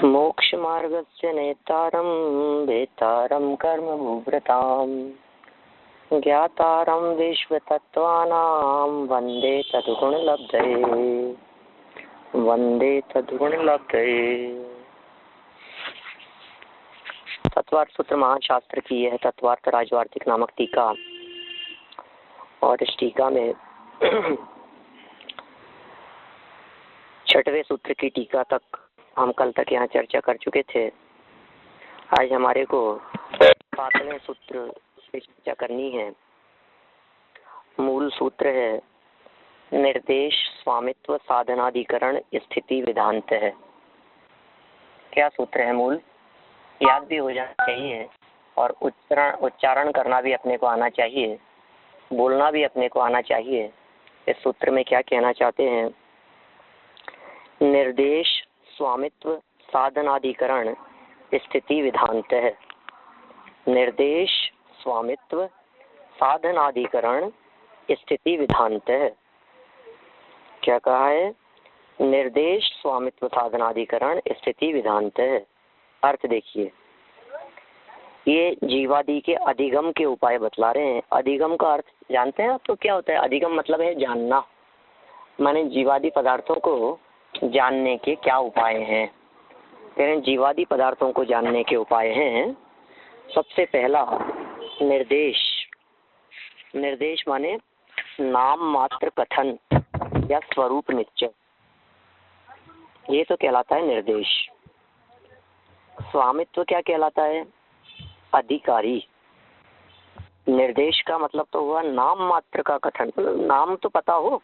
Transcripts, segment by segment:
मोक्षमार्गस्य नेतारं वेतारं कर्मभूभृतां ज्ञातारं विश्वतत्त्वानां वन्दे तद्गुणलब्धये। तत्वार्थ सूत्र महाशास्त्र की यह तत्वार्थ राजवार्तिक नामक टीका, और इस टीका में 6वें सूत्र की टीका तक हम कल तक यहाँ चर्चा कर चुके थे। आज हमारे को 7वें सूत्र पे चर्चा करनी है। मूल सूत्र है निर्देश स्वामित्व साधनाधिकरण स्थिति विधांत है। क्या सूत्र है? मूल याद भी हो जाना चाहिए और उच्चारण करना भी अपने को आना चाहिए, बोलना भी अपने को आना चाहिए। इस सूत्र में क्या कहना चाहते हैं? निर्देश स्वामित्व साधनाधिकरण स्थिति विधांत है। निर्देश स्वामित्व साधनाधिकरण स्थिति विधांत है। क्या कहा है? निर्देश स्वामित्व साधनाधिकरण स्थिति विधांत है। अर्थ देखिए, ये जीवादि के अधिगम के उपाय बतला रहे हैं। अधिगम का अर्थ जानते हैं आप? तो क्या होता है अधिगम? मतलब है जानना, माने जीवादि पदार्थों को जानने के क्या उपाय हैं। जीवादि पदार्थों को जानने के उपाय हैं। सबसे पहला निर्देश। निर्देश माने नाम मात्र कथन या स्वरूप निश्चय, ये तो कहलाता है निर्देश। स्वामित्व क्या कहलाता है? अधिकारी। निर्देश का मतलब तो हुआ नाम मात्र का कथन, नाम तो पता हो,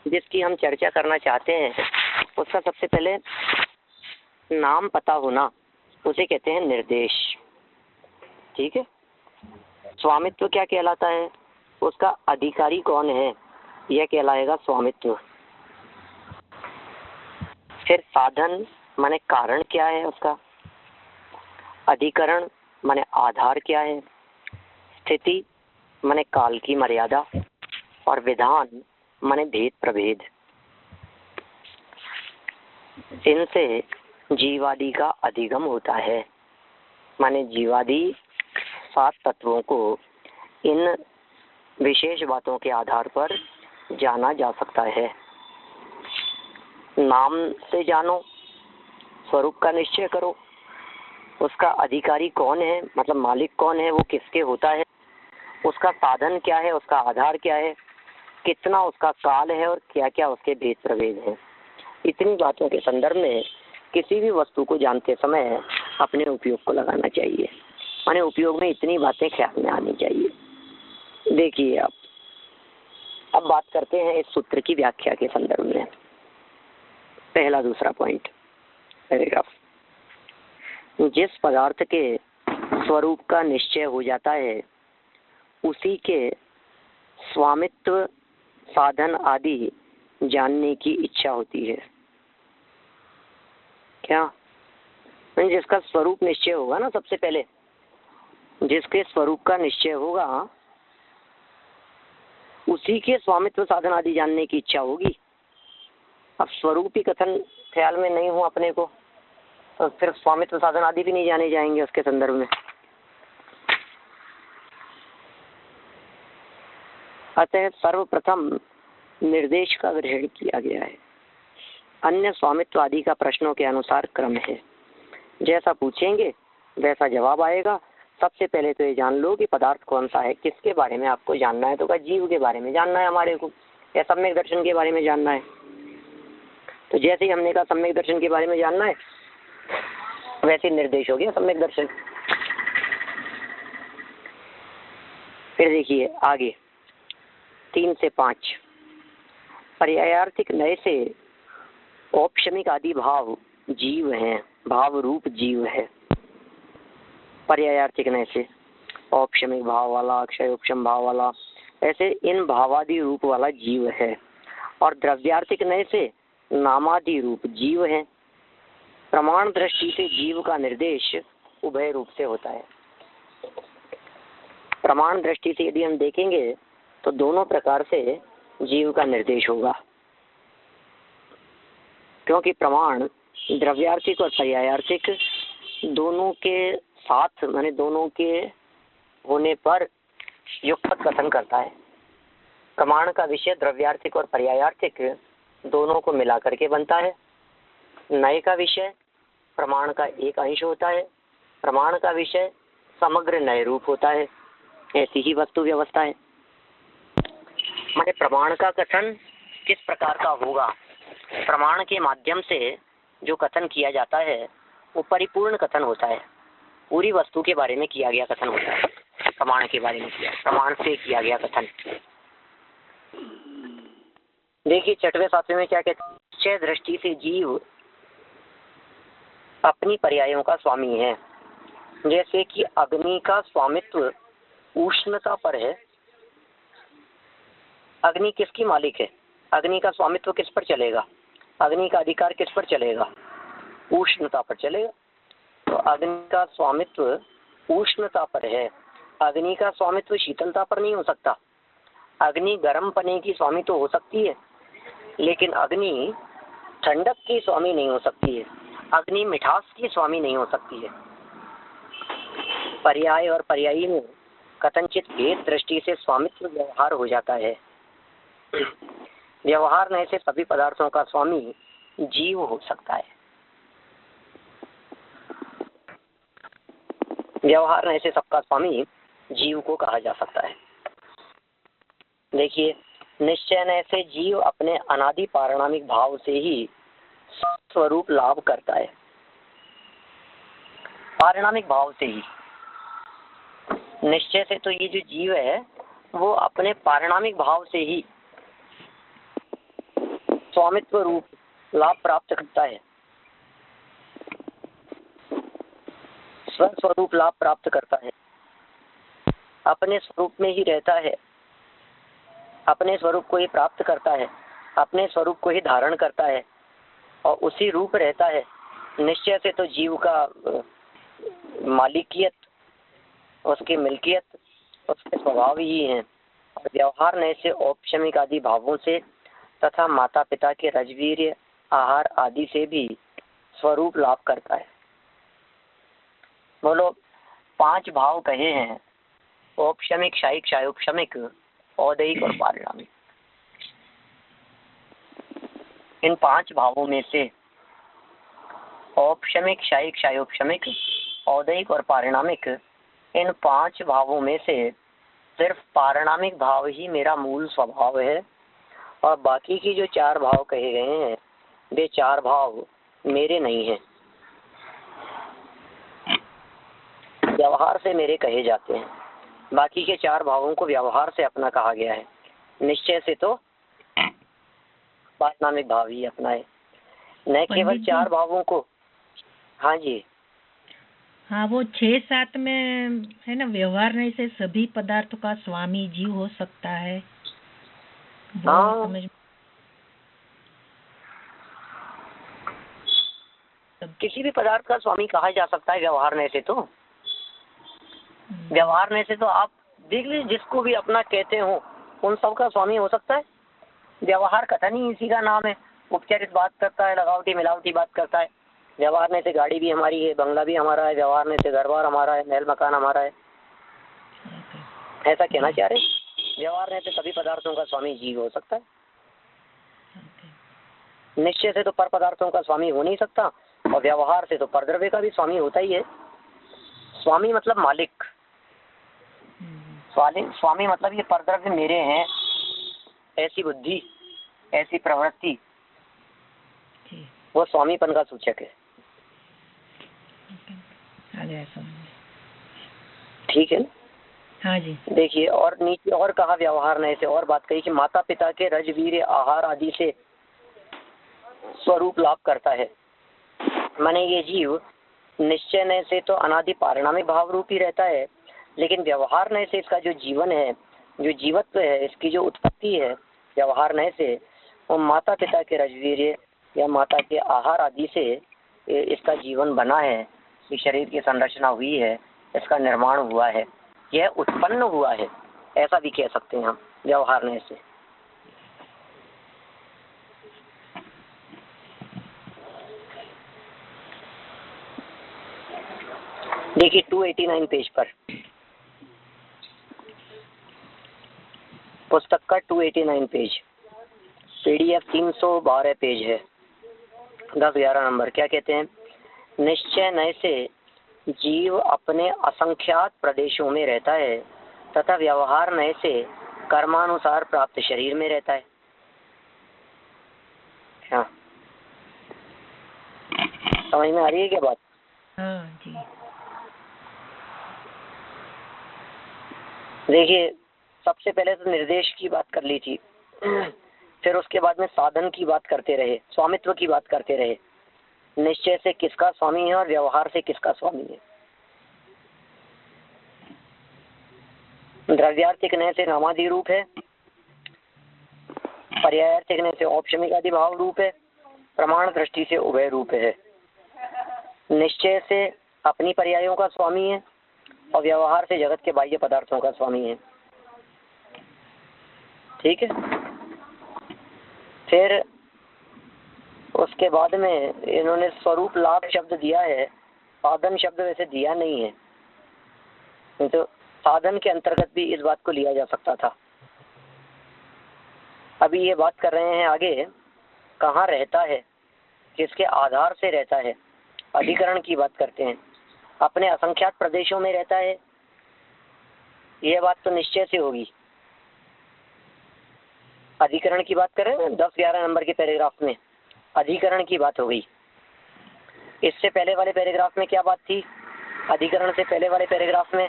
जिसकी हम चर्चा करना चाहते हैं उसका सबसे पहले नाम पता होना, उसे कहते हैं निर्देश। ठीक है। स्वामित्व क्या कहलाता है? उसका अधिकारी कौन है, यह कहलाएगा स्वामित्व। फिर साधन माने कारण क्या है उसका, अधिकरण माने आधार क्या है, स्थिति माने काल की मर्यादा, और विधान माने भेद प्रभेद। इनसे जीवादि का अधिगम होता है। माने जीवादि 7 तत्वों को इन विशेष बातों के आधार पर जाना जा सकता है। नाम से जानो, स्वरूप का निश्चय करो, उसका अधिकारी कौन है, मतलब मालिक कौन है, वो किसके होता है, उसका साधन क्या है, उसका आधार क्या है, कितना उसका काल है, और क्या क्या उसके भेद प्रभेद हैं। इतनी बातों के संदर्भ में किसी भी वस्तु को जानते समय अपने उपयोग को लगाना चाहिए। माने उपयोग में इतनी बातें ख्याल में आनी चाहिए। देखिए आप, अब बात करते हैं इस सूत्र की व्याख्या के संदर्भ में। पहला दूसरा पॉइंट, पैराग्राफ। जिस पदार्थ के स्वरूप का निश्चय हो जाता है उसी के स्वामित्व साधन आदि जानने की इच्छा होती है। क्या? जिसका स्वरूप निश्चय होगा ना, सबसे पहले जिसके स्वरूप का निश्चय होगा उसी के स्वामित्व साधन आदि जानने की इच्छा होगी। अब स्वरूप ही कथन ख्याल में नहीं हो अपने को, तो फिर स्वामित्व साधन आदि भी नहीं जाने जाएंगे उसके संदर्भ में। अतः सर्वप्रथम निर्देश का ग्रहण किया गया है। अन्य स्वामित्व आदि का प्रश्नों के अनुसार क्रम है। जैसा पूछेंगे वैसा जवाब आएगा। सबसे पहले तो ये जान लो कि पदार्थ कौन सा है, किसके बारे में आपको जानना है। तो क्या जीव के बारे में जानना है हमारे को, या सम्यक दर्शन के बारे में जानना है? तो जैसे ही हमने कहा सम्यक दर्शन के बारे में जानना है, वैसे निर्देश हो गया सम्यक दर्शन। फिर देखिए आगे 3 से 5। पर्यायार्थिक नए से औपशमिक आदि भाव जीव हैं, भाव रूप जीव है। पर्यायार्थिक नए से औपशमिक भाव वाला, अक्षयोपशम भाव वाला, ऐसे इन भावादि रूप वाला जीव है। और द्रव्यार्थिक नए से नामादि रूप जीव है। प्रमाण दृष्टि से जीव का निर्देश उभय रूप से होता है। प्रमाण दृष्टि से यदि हम देखेंगे तो दोनों प्रकार से जीव का निर्देश होगा, क्योंकि प्रमाण द्रव्यार्थिक और पर्यायार्थिक दोनों के साथ माने दोनों के होने पर युगपत कथन करता है। प्रमाण का विषय द्रव्यार्थिक और पर्यायार्थिक दोनों को मिला करके बनता है। नए का विषय प्रमाण का एक अंश होता है। प्रमाण का विषय समग्र नए रूप होता है। ऐसी ही वस्तु व्यवस्था है। माने प्रमाण का कथन किस प्रकार का होगा? प्रमाण के माध्यम से जो कथन किया जाता है वो परिपूर्ण कथन होता है। पूरी वस्तु के बारे में किया गया कथन होता है। प्रमाण के बारे में प्रमाण से किया गया कथन। देखिए 6वें 7वें में क्या कहते हैं? निश्चय दृष्टि से जीव अपनी पर्यायों का स्वामी है। जैसे कि अग्नि का स्वामित्व उष्णता पर है। अग्नि किसकी मालिक है? अग्नि का स्वामित्व किस पर चलेगा? अग्नि का अधिकार किस पर चलेगा? उष्णता पर चलेगा। तो अग्नि का स्वामित्व उष्णता पर है। अग्नि का स्वामित्व शीतलता पर नहीं हो सकता। अग्नि गर्म पने की स्वामी तो हो सकती है, लेकिन अग्नि ठंडक की स्वामी नहीं हो सकती है। अग्नि मिठास की स्वामी नहीं हो सकती है। पर्याय और पर्यायी में कथनचित भेद दृष्टि से स्वामित्व व्यवहार हो जाता है। व्यवहार में से सभी पदार्थों का स्वामी जीव हो सकता है। व्यवहार में से सबका स्वामी जीव को कहा जा सकता है। देखिए निश्चय से जीव अपने अनादि पारिणामिक भाव से ही स्वरूप लाभ करता है। पारिणामिक भाव से ही निश्चय से तो ये जो जीव है वो अपने पारिणामिक भाव से ही स्वामित्व रूप लाभ प्राप्त करता है। स्वस्वरूप लाभ प्राप्त करता है। अपने स्वरूप में ही रहता है। अपने स्वरूप को ही प्राप्त करता है। अपने स्वरूप को ही धारण करता है और उसी रूप रहता है। निश्चय से तो जीव का मालिकियत, उसकी मिल्कियत, उसके स्वभाव ही है। और व्यवहार नए से औपशमिक आदि भावों से तथा माता पिता के रजवीर्य आहार आदि से भी स्वरूप लाभ करता है। बोलो 5 भाव कहे हैं, औपशमिक, शायिक, शायोपशमिक, औदैहिक और पारिणामिक। इन 5 भावों में से औपशमिक, शायिक, शायोपशमिक, औदैहिक और पारिणामिक, इन 5 भावों में से सिर्फ पारिणामिक भाव ही मेरा मूल स्वभाव है और बाकी की जो 4 भाव कहे गए हैं वे 4 भाव मेरे नहीं हैं। व्यवहार से मेरे कहे जाते हैं। बाकी के 4 भावों को व्यवहार से अपना कहा गया है। निश्चय से तो पारिणामिक भाव ही अपना है। न केवल 4 भावों को। हाँ जी, हाँ, वो 6-7 में है ना, व्यवहार नहीं से सभी पदार्थों का स्वामी जीव हो सकता है। हाँ, समझ किसी भी पदार्थ का स्वामी कहा जा सकता है व्यवहार में से। तो व्यवहार में से तो आप देख लीजिए, जिसको भी अपना कहते हो उन सब का स्वामी हो सकता है। व्यवहार कथन ही इसी का नाम है। उपचारित बात करता है, लगावटी मिलावटी बात करता है। व्यवहार में से गाड़ी भी हमारी है, बंगला भी हमारा है, व्यवहार में से घर बार हमारा है, महल मकान हमारा है। ऐसा कहना चाह रहे, व्यवहार में से सभी पदार्थों का स्वामी जीव हो सकता है। निश्चय से तो पर पदार्थों का स्वामी हो नहीं सकता और व्यवहार से तो परद्रव्य का भी स्वामी होता ही है। स्वामी मतलब मालिक। स्वामी मतलब ये परद्रव्य मेरे हैं, ऐसी बुद्धि, ऐसी प्रवृत्ति, वो स्वामीपन का सूचक है। ठीक है ना? हाँ जी। देखिए और नीचे और कहा व्यवहार ने से और बात कही कि माता पिता के रजवीर्य आहार आदि से स्वरूप लाभ करता है। माने ये जीव निश्चय ने से तो अनादि पारिणामिक भाव रूप ही रहता है, लेकिन व्यवहार ने से इसका जो जीवन है, जो जीवत्व है, इसकी जो उत्पत्ति है व्यवहार ने से, वो माता पिता के रजवीर्य या माता के आहार आदि से इसका जीवन बना है, इस शरीर की संरचना हुई है, इसका निर्माण हुआ है, यह उत्पन्न हुआ है, ऐसा भी कह सकते हैं हम व्यवहार ने से। देखिए 289 पेज पर, पुस्तक का 289 पेज, PDF 312 पेज है, 10-11 नंबर। क्या कहते हैं? निश्चय नय से जीव अपने असंख्यात प्रदेशों में रहता है तथा व्यवहार नय से कर्मानुसार प्राप्त शरीर में रहता है। हाँ, समझ में आ रही है क्या बात? हाँ जी। देखिए, सबसे पहले तो निर्देश की बात कर ली थी, फिर उसके बाद में साधन की बात करते रहे, स्वामित्व की बात करते रहे, निश्चय से किसका स्वामी है और व्यवहार से किसका स्वामी है। द्रव्यार्थिक नय से नामादि रूप है, पर्यायार्थिक नय से औपशमिक आदि भाव रूप है, प्रमाण दृष्टि से उभय रूप है। निश्चय से अपनी पर्यायों का स्वामी है और व्यवहार से जगत के बाह्य पदार्थों का स्वामी है। ठीक है। फिर उसके बाद में इन्होंने स्वरूप लाभ शब्द दिया है, साधन शब्द वैसे दिया नहीं है, तो साधन के अंतर्गत भी इस बात को लिया जा सकता था। अभी ये बात कर रहे हैं आगे, कहाँ रहता है, किसके आधार से रहता है, अधिकरण की बात करते हैं। अपने असंख्यात प्रदेशों में रहता है, यह बात तो निश्चय से होगी। अधिकरण की बात करें 10-11 नंबर के पैराग्राफ में अधिकरण की बात हो गई। इससे पहले वाले पैराग्राफ में क्या बात थी? अधिकरण से पहले वाले पैराग्राफ में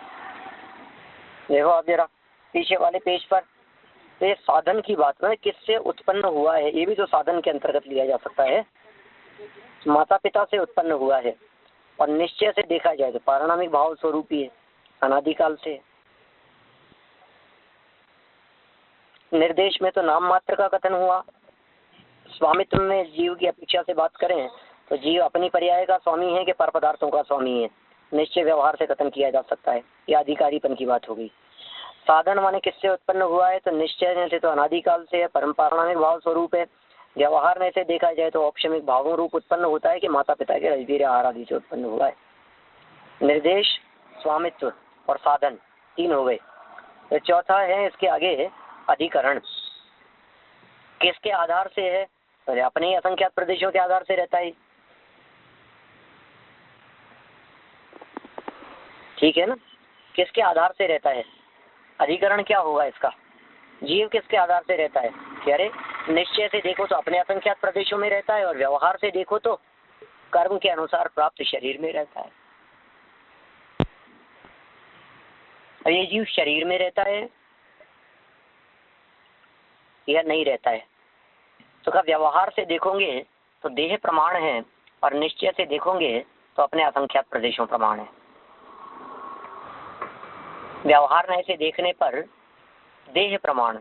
देखो आप जरा पीछे वाले पेज पर, तो ये साधन की बात में किससे उत्पन्न हुआ है, ये भी तो साधन के अंतर्गत लिया जा सकता है। माता पिता से उत्पन्न हुआ है और निश्चय से देखा जाए तो पारिणामिक भाव स्वरूपी है, अनादिकाल से। निर्देश में तो नाम मात्र का कथन हुआ। स्वामित्व में जीव की अपेक्षा से बात करें तो जीव अपनी पर्याय का स्वामी है कि पर पदार्थों का स्वामी है, निश्चय व्यवहार से कथन किया जा सकता है। यह अधिकारीपन की बात हो गई। साधन माने किससे उत्पन्न हुआ है, तो निश्चय से तो अनादिकाल से है, परम पारिणामिक भाव स्वरूप है। व्यवहार में से देखा जाए तो औपशमिक भावों रूप उत्पन्न होता है कि माता पिता के रजबीर आहार आदि से उत्पन्न हुआ है। निर्देश, स्वामित्व और साधन 3 हो गए। तो चौथा है इसके आगे अधिकरण। किसके आधार से है? तो अपने ही असंख्यात प्रदेशों के आधार से रहता है। ठीक है ना, किसके आधार से रहता है? अधिकरण क्या होगा इसका? जीव किसके आधार से रहता है? अरे निश्चय से देखो तो अपने असंख्यात प्रदेशों में रहता है और व्यवहार से देखो तो कर्म के अनुसार प्राप्त शरीर में रहता है। और ये जीव शरीर में रहता है या नहीं रहता है? तो क्या व्यवहार से देखोगे तो देह प्रमाण है और निश्चय से देखोगे तो अपने असंख्यात प्रदेशों प्रमाण है। व्यवहार में से देखने पर देह प्रमाण,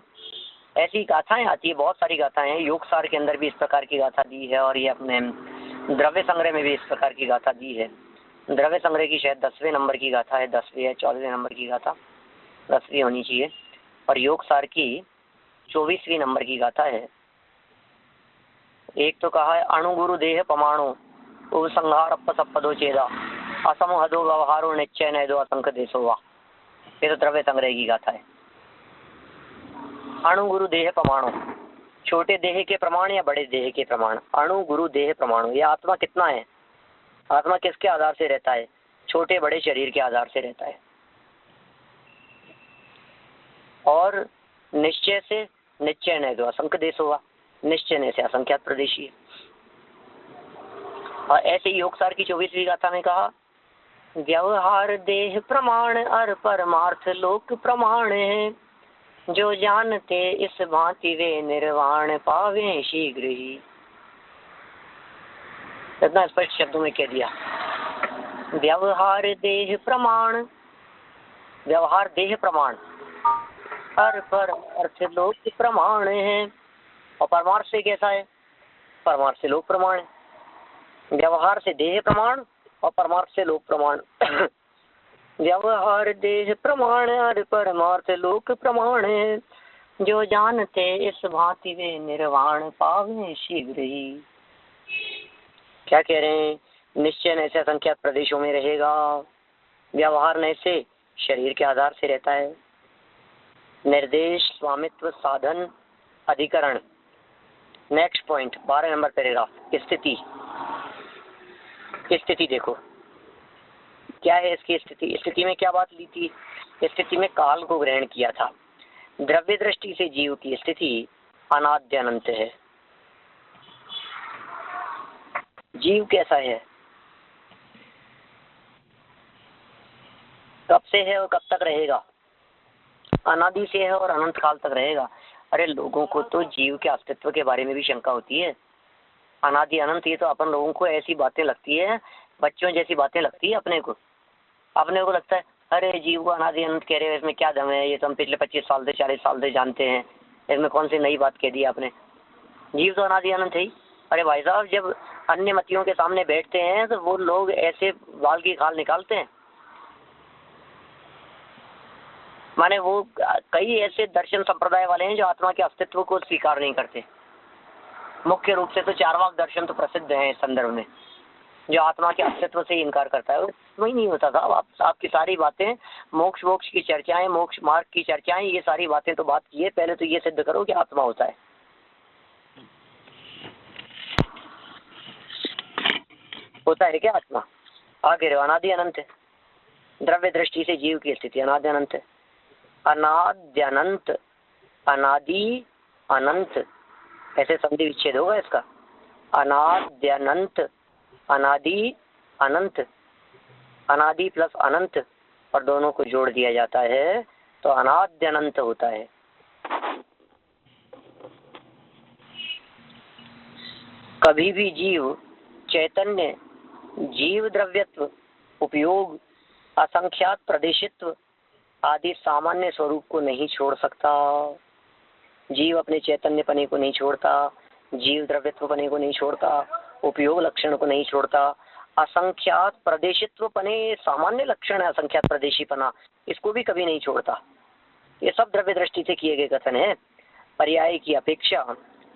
ऐसी गाथाएं आती है, बहुत सारी गाथाएं हैं। योग सार के अंदर भी इस प्रकार की गाथा दी है और ये अपने द्रव्य संग्रह में भी इस प्रकार की गाथा दी है। द्रव्य संग्रह की शायद 10वें नंबर की गाथा है, 10वीं या 14वें नंबर की गाथा, 10वीं होनी चाहिए। और योग सार की 24वीं नंबर की गाथा है। एक तो कहा है अणुगुरु देह पमाणु उपसंहार अपसपदो चेदा असमहदो व्यवहारो निश्चय नैदो असंख देशो वा। ये तो द्रव्य संग्रह की गाथा है। अणु गुरु देह प्रमाणु, छोटे देह के प्रमाण या बड़े देह के प्रमाण। अणु गुरु देह प्रमाणु, ये आत्मा कितना है? आत्मा किसके आधार से रहता है? छोटे बड़े शरीर के आधार से रहता है। और निश्चय से निश्चय नहीं दो असंख्य देश हुआ, निश्चय ने से असंख्यात प्रदेशी है। और ऐसे ही योगसार की 24वीं गाथा में कहा व्यवहार देह प्रमाण और परमार्थ लोक प्रमाण है, जो जानते इस भांति वे निर्वाण पावे शीघ्र ही। इतना स्पष्ट शब्दों में कह दिया। व्यवहार देह प्रमाण, व्यवहार देह प्रमाण और परमार्थ लोक प्रमाण है। और परमार्थ से कैसा है? परमार्थ से लोक प्रमाण है। व्यवहार से देह प्रमाण और परमार्थ से लोक प्रमाण। व्यवहार देह प्रमाण और परमार्थ लोक प्रमाण है, जो जानते इस भांति वे निर्वाण पावे शीघ्र ही। क्या कह रहे हैं? निश्चय ऐसे असंख्यात प्रदेशों में रहेगा व्यवहार नए से शरीर के आधार से रहता है। निर्देश, स्वामित्व, साधन, अधिकरण। नेक्स्ट पॉइंट 12 नंबर पैराग्राफ, स्थिति। स्थिति देखो क्या है इसकी स्थिति। स्थिति में क्या बात ली थी? स्थिति में काल को ग्रहण किया था। द्रव्य दृष्टि से जीव की स्थिति अनाद्य अनंत है। जीव कैसा है, कब से है और कब तक रहेगा? अनादि से है और अनंत काल तक रहेगा। अरे लोगों को तो जीव के अस्तित्व के बारे में भी शंका होती है। अनादि अनंत, ये तो अपन लोगों को ऐसी बातें लगती है, बच्चों जैसी बातें लगती है। अपने को लगता है अरे जीव को अनादि अनंत कह रहे हो, इसमें क्या दम है, ये तो हम पिछले 25 साल से 40 साल से जानते हैं, इसमें कौन सी नई बात कह दी आपने? जीव तो अनादि अनंत है ही। अरे भाई साहब, जब अन्य मतियों के सामने बैठते हैं तो वो लोग ऐसे बाल की खाल निकालते हैं। माने वो कई ऐसे दर्शन संप्रदाय वाले हैं जो आत्मा के अस्तित्व को स्वीकार नहीं करते। मुख्य रूप से तो चारवाक दर्शन तो प्रसिद्ध है इस संदर्भ में, जो आत्मा के अस्तित्व से इनकार करता है। वही नहीं होता था। आपकी सारी बातें, मोक्ष की चर्चाएं, मोक्ष मार्ग की चर्चाएं, ये सारी बातें तो बात की है। पहले तो ये सिद्ध करो कि आत्मा होता है। होता है क्या आत्मा? आगे रहो, अनादि अनंत है। द्रव्य दृष्टि से जीव की स्थिति अनादि अनंत है। अनाद्य अनंत, अनादि अनंत, ऐसे संधि विच्छेद होगा इसका। अनाद्य अनंत, अनादि अनंत, अनादि प्लस अनंत, और दोनों को जोड़ दिया जाता है तो अनाद्य अनंत होता है। कभी भी जीव चैतन्य, जीव द्रव्यत्व, उपयोग, असंख्यात प्रदेशित्व आदि सामान्य स्वरूप को नहीं छोड़ सकता। जीव अपने चैतन्य पने को नहीं छोड़ता, जीव द्रव्यत्व पने को नहीं छोड़ता, उपयोग लक्षण को नहीं छोड़ता, असंख्यात प्रदेशित्व पने सामान्य लक्षण है, असंख्यात प्रदेशीपना, इसको भी कभी नहीं छोड़ता। ये सब द्रव्य दृष्टि से किए गए कथन है। पर्याय की अपेक्षा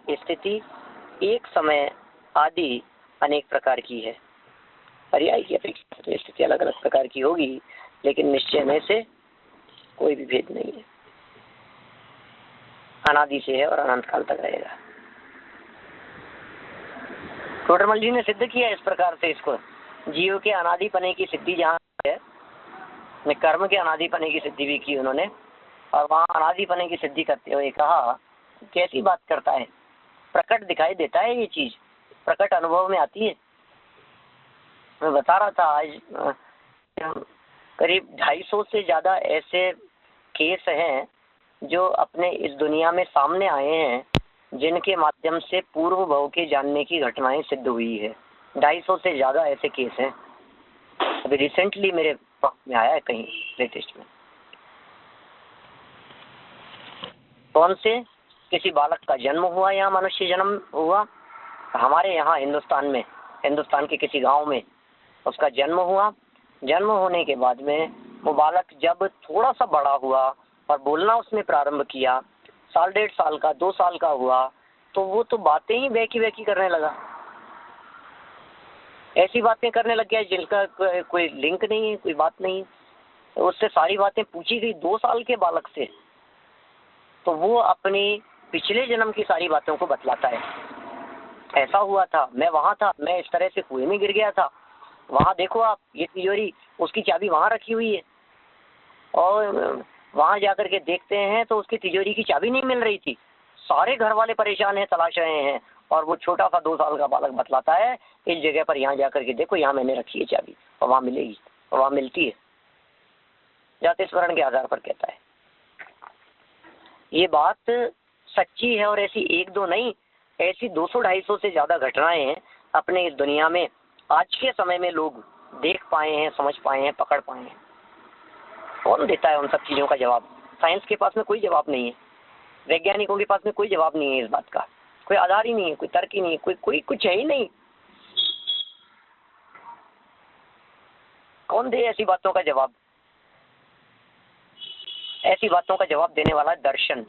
स्थिति, एक समय आदि अनेक प्रकार की है। पर्याय की अपेक्षा तो स्थिति अलग अलग प्रकार की होगी, लेकिन निश्चय में से कोई भी भेद नहीं है। अनादि से है और अनंत काल तक रहेगा। टोडरमल जी ने सिद्ध किया इस प्रकार से इसको। जीव के अनादि पने की सिद्धि जहाँ है, कर्म के अनादि पने की सिद्धि भी की उन्होंने, और वहाँ अनादि पने की सिद्धि करते हुए कहा कैसी बात करता है, प्रकट दिखाई देता है, ये चीज प्रकट अनुभव में आती है। मैं बता रहा था आज करीब 250 से ज्यादा ऐसे केस हैं जो अपने इस दुनिया में सामने आए हैं, जिनके माध्यम से पूर्व भव के जानने की घटनाएं सिद्ध हुई है। 250 से ज्यादा ऐसे केस हैं। अभी रिसेंटली मेरे में आया है कहीं लेटेस्ट में। कौन से? किसी बालक का जन्म हुआ, यहाँ मनुष्य जन्म हुआ हमारे यहाँ हिंदुस्तान में, हिंदुस्तान के किसी गांव में उसका जन्म हुआ। जन्म होने के बाद में वो बालक जब थोड़ा सा बड़ा हुआ और बोलना उसने प्रारंभ किया, 1.5 साल का, 2 साल का हुआ, तो वो तो बातें ही वैकी करने लगा। ऐसी बातें करने लग गया जिनका कोई लिंक नहीं है, कोई बात नहीं है। उससे सारी बातें पूछी गई 2 साल के बालक से, तो वो अपनी पिछले जन्म की सारी बातों को बतलाता है। ऐसा हुआ था, मैं वहां था, मैं इस तरह से कुएं में गिर गया था, वहां देखो आप ये तिजोरी, उसकी चाबी वहां रखी हुई है, और वहां जाकर के देखते हैं तो उसकी तिजोरी की चाबी नहीं मिल रही थी। सारे घर वाले परेशान हैं, तलाश रहे हैं, और वो छोटा सा 2 साल का बालक बतलाता है इस जगह पर यहाँ जाकर के देखो, यहाँ मैंने रखी है चाबी, और वहां मिलेगी, और वहां मिलती है। जाति स्मरण के आधार पर कहता है। ये बात सच्ची है, और ऐसी 1-2 नहीं, ऐसी 200-250 से ज्यादा घटनाएं हैं अपने इस दुनिया में आज के समय में लोग देख पाए हैं, समझ पाए हैं, पकड़ पाए हैं। कौन देता है उन सब चीजों का जवाब? साइंस के पास में कोई जवाब नहीं है, वैज्ञानिकों के पास में कोई जवाब नहीं है, इस बात का कोई आधार ही नहीं है, कोई तर्क ही नहीं है, कोई कुछ है ही नहीं। कौन दे ऐसी बातों का जवाब? ऐसी बातों का जवाब देने वाला दर्शन।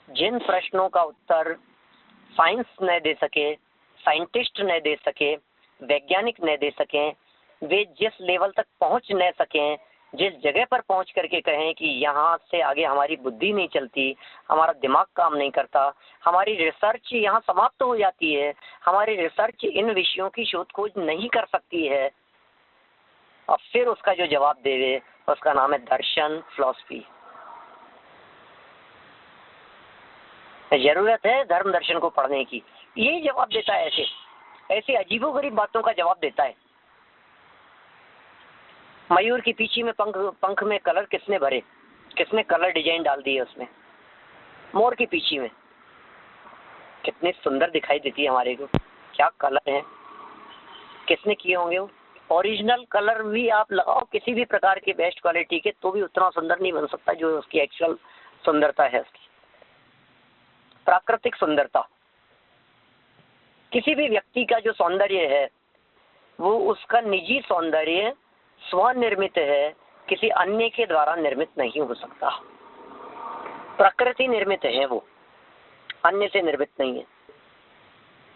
जिन प्रश्नों का उत्तर साइंस न दे सके, साइंटिस्ट न दे सके, वैज्ञानिक न दे सके, वे जिस लेवल तक पहुंच न सकें, जिस जगह पर पहुंच करके कहें कि यहाँ से आगे हमारी बुद्धि नहीं चलती, हमारा दिमाग काम नहीं करता, हमारी रिसर्च यहाँ समाप्त हो जाती है, हमारी रिसर्च इन विषयों की शोध खोज नहीं कर सकती है, और फिर उसका जो जवाब देवे उसका नाम है दर्शन, फिलॉसफी। जरूरत है धर्म दर्शन को पढ़ने की, यही जवाब देता है। ऐसे ऐसे अजीबोगरीब बातों का जवाब देता है। मयूर की पीछे में पंख में कलर किसने भरे, किसने कलर डिजाइन डाल दी है उसमें? मोर की पीछे में कितनी सुंदर दिखाई देती है हमारे को, क्या कलर है, किसने किए होंगे वो? ओरिजिनल कलर भी आप लगाओ किसी भी प्रकार के बेस्ट क्वालिटी के, तो भी उतना सुंदर नहीं बन सकता जो उसकी एक्चुअल सुंदरता है, उसकी प्राकृतिक सुंदरता। किसी भी व्यक्ति का जो सौंदर्य है वो उसका निजी सौंदर्य स्वनिर्मित है, किसी अन्य के द्वारा निर्मित नहीं हो सकता। प्रकृति निर्मित है, वो अन्य से निर्मित नहीं है।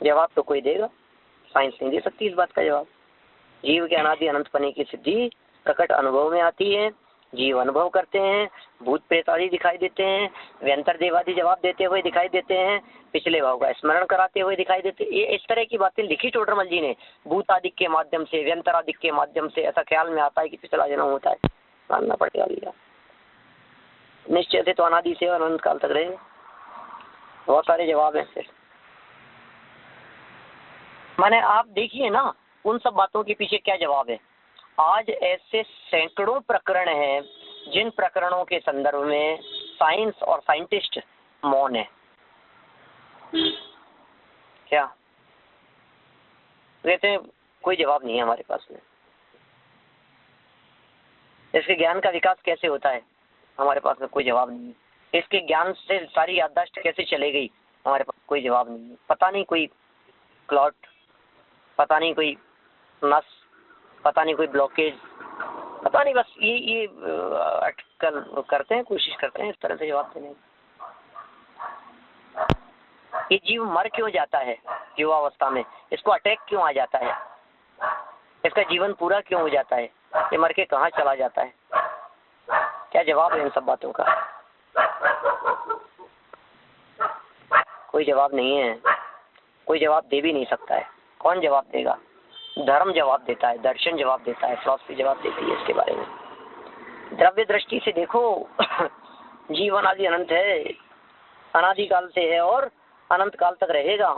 जवाब तो कोई देगा, साइंस नहीं दे सकती इस बात का जवाब। जीव के अनादि अनंत पने की सिद्धि प्रकट अनुभव में आती है, जीव अनुभव करते हैं, भूत प्रेत आदि दिखाई देते हैं, व्यंतर देवादि जवाब देते हुए दिखाई देते हैं, पिछले भाव का स्मरण कराते हुए दिखाई देते। ये इस तरह की बातें लिखी टोडरमल जी ने, भूत आदि के माध्यम से, व्यंतर आदि के माध्यम से। ऐसा ख्याल में आता है कि पिछला जन्म होता है, मानना पड़ेगा भैया। निश्चय से तो अनादि से और अनंत काल तक रहेगा। बहुत सारे जवाब हैं। फिर माने आप देखिए ना उन सब बातों के पीछे क्या जवाब है। आज ऐसे सैकड़ों प्रकरण हैं जिन प्रकरणों के संदर्भ में साइंस और साइंटिस्ट मौन है। क्या कहते हैं? कोई जवाब नहीं है हमारे पास में। इसके ज्ञान का विकास कैसे होता है, हमारे पास में कोई जवाब नहीं है। इसके ज्ञान से सारी याददाश्त कैसे चले गई, हमारे पास कोई जवाब नहीं है। पता नहीं कोई क्लॉट, पता नहीं कोई नस, पता नहीं कोई ब्लॉकेज, पता नहीं, बस ये अटकल करते हैं, कोशिश करते हैं इस तरह से जवाब देने। ये जीव मर क्यों जाता है युवावस्था में, इसको अटैक क्यों आ जाता है, इसका जीवन पूरा क्यों हो जाता है, ये मर के कहाँ चला जाता है? क्या जवाब है इन सब बातों का? कोई जवाब नहीं है, कोई जवाब दे भी नहीं सकता है। कौन जवाब देगा? धर्म जवाब देता है, दर्शन जवाब देता है, फिलॉसफी जवाब देती है इसके बारे में। द्रव्य दृष्टि से देखो जीवन आदि अनंत है, अनादि काल से है और अनंत काल तक रहेगा।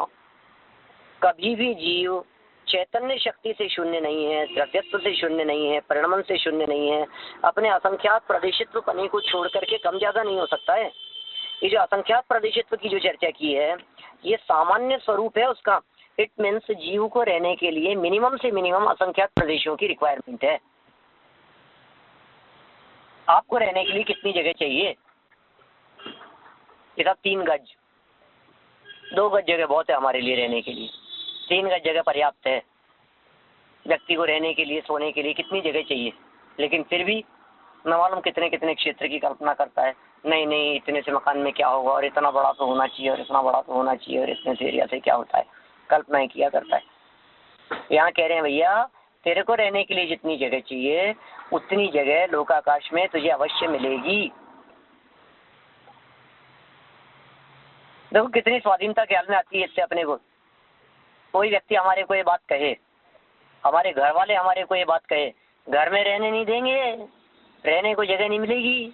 कभी भी जीव चैतन्य शक्ति से शून्य नहीं है, द्रव्यत्व से शून्य नहीं है, परिणमन से शून्य नहीं है। अपने असंख्यात प्रदेशित्व पने को छोड़ करके कम ज्यादा नहीं हो सकता है। ये जो असंख्यात प्रदेशित्व की जो चर्चा की है, ये सामान्य स्वरूप है उसका। इट मीन्स जीव को रहने के लिए मिनिमम से मिनिमम असंख्यात प्रदेशों की रिक्वायरमेंट है। आपको रहने के लिए कितनी जगह चाहिए? ये 3 गज, 2 गज जगह बहुत है हमारे लिए रहने के लिए, 3 गज जगह पर्याप्त है व्यक्ति को रहने के लिए। सोने के लिए कितनी जगह चाहिए? लेकिन फिर भी न मालूम कितने कितने क्षेत्र की कल्पना करता है। नहीं नहीं, इतने से मकान में क्या होगा, और इतना बड़ा तो होना चाहिए, और इतना बड़ा तो होना चाहिए, और इतने से एरिया से क्या होता है, कल्पनाएं किया करता है। यहाँ कह रहे हैं भैया तेरे को रहने के लिए जितनी जगह चाहिए उतनी जगह लोकाकाश में तुझे अवश्य मिलेगी। देखो कितनी स्वाधीनता ख्याल में आती है इससे अपने को। कोई व्यक्ति हमारे को ये बात कहे, हमारे घर वाले हमारे को ये बात कहे, घर में रहने नहीं देंगे, रहने को जगह नहीं मिलेगी।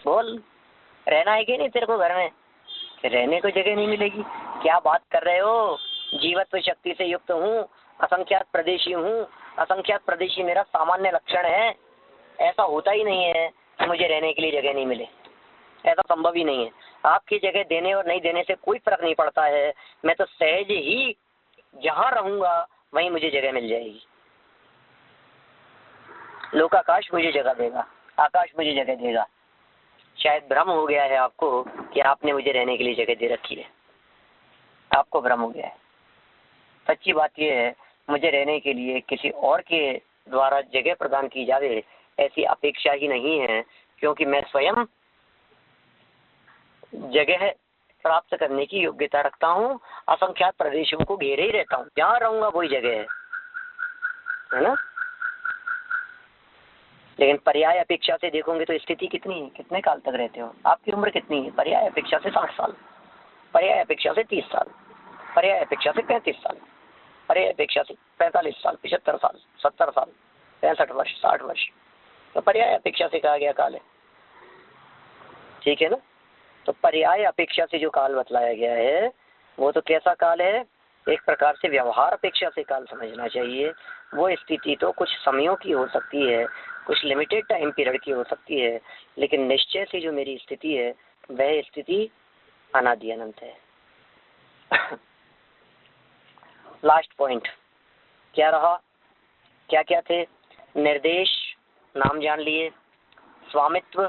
बोल, रहना है कि नहीं तेरे को घर में? रहने को जगह नहीं मिलेगी। क्या बात कर रहे हो? जीवत्व शक्ति से युक्त हूँ, असंख्यात प्रदेशी हूँ। असंख्यात प्रदेशी मेरा सामान्य लक्षण है। ऐसा होता ही नहीं है कि मुझे रहने के लिए जगह नहीं मिले, ऐसा संभव ही नहीं है। आपकी जगह देने और नहीं देने से कोई फर्क नहीं पड़ता है। मैं तो सहज ही जहाँ रहूंगा वहीं मुझे जगह मिल जाएगी। लोकाकाश मुझे जगह देगा, आकाश मुझे जगह देगा। शायद भ्रम हो गया है आपको कि आपने मुझे रहने के लिए जगह दे रखी है, आपको भ्रम हो गया है। सच्ची बात यह है, मुझे रहने के लिए किसी और के द्वारा जगह प्रदान की जावे ऐसी अपेक्षा ही नहीं है, क्योंकि मैं स्वयं जगह प्राप्त करने की योग्यता रखता हूँ। असंख्यात प्रदेशों को घेरे ही रहता हूँ, जहाँ रहूंगा वही जगह है। है ना। लेकिन पर्याय अपेक्षा से देखोगे तो स्थिति कितनी है, कितने काल तक रहते हो, आपकी उम्र कितनी है, पर्याय अपेक्षा से 60 साल, पर्याय अपेक्षा से 30 साल, पर्याय अपेक्षा से 35 साल, पर्याय अपेक्षा से 45 साल, 75 साल, 70 साल, 65 वर्ष, 60 वर्ष, तो पर्याय अपेक्षा से कहा गया काल है, ठीक है ना। तो पर्याय अपेक्षा से जो काल बतलाया गया है वो तो कैसा काल है, एक प्रकार से व्यवहार अपेक्षा से काल समझना चाहिए। वो स्थिति तो कुछ समयों की हो सकती है, कुछ लिमिटेड टाइम पीरियड की हो सकती है, लेकिन निश्चय से जो मेरी स्थिति है वह स्थिति अनादि अनंत है। लास्ट पॉइंट क्या रहा, क्या क्या थे, निर्देश नाम जान लिए, स्वामित्व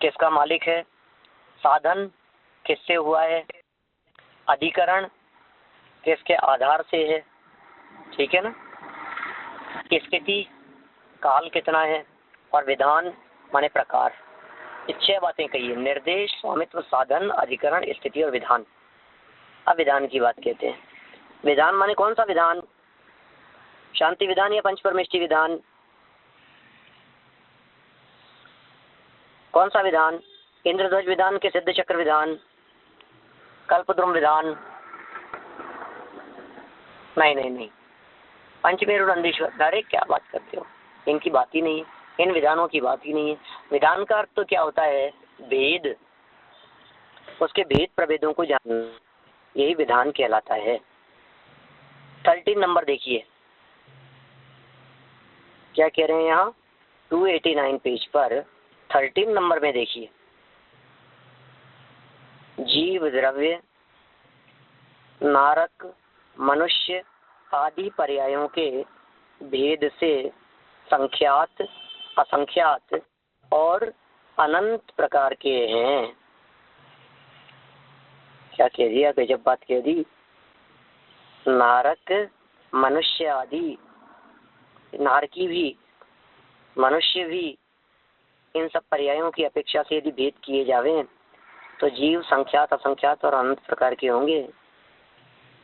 किसका मालिक है, साधन किससे हुआ है, अधिकरण किसके आधार से है, ठीक है ना, स्थिति काल कितना है, और विधान माने प्रकार। ये 6 बातें कही है, निर्देश, स्वामित्व, साधन, अधिकरण, स्थिति और विधान। अब विधान की बात कहते हैं। विधान माने कौन सा विधान, शांति विधान या पंचपरमेष्ठी विधान, कौन सा विधान, इंद्रध्वज विधान के सिद्ध चक्र विधान, कल्पद्रुम विधान, नहीं नहीं नहीं, पंचमेरु नंदीश्वर, अरे क्या बात करते हो, इनकी बात ही नहीं है, इन विधानों की बात ही नहीं है। विधान का अर्थ तो क्या होता है, भेद, उसके भेद प्रभेदों को जानना, यही विधान कहलाता है। 13 नंबर देखिए क्या कह रहे हैं यहाँ, 289 पेज पर 13 नंबर में देखिए, जीव, द्रव्य, नारक, मनुष्य आदि पर्यायों के भेद से संख्यात, असंख्यात और अनंत प्रकार के हैं। क्या कह दिया, गजब बात कह दी। नारक, मनुष्य आदि, नारकी भी, मनुष्य भी, इन सब पर्यायों की अपेक्षा से यदि भेद किए जावे तो जीव संख्यात, असंख्यात और अनंत प्रकार के होंगे।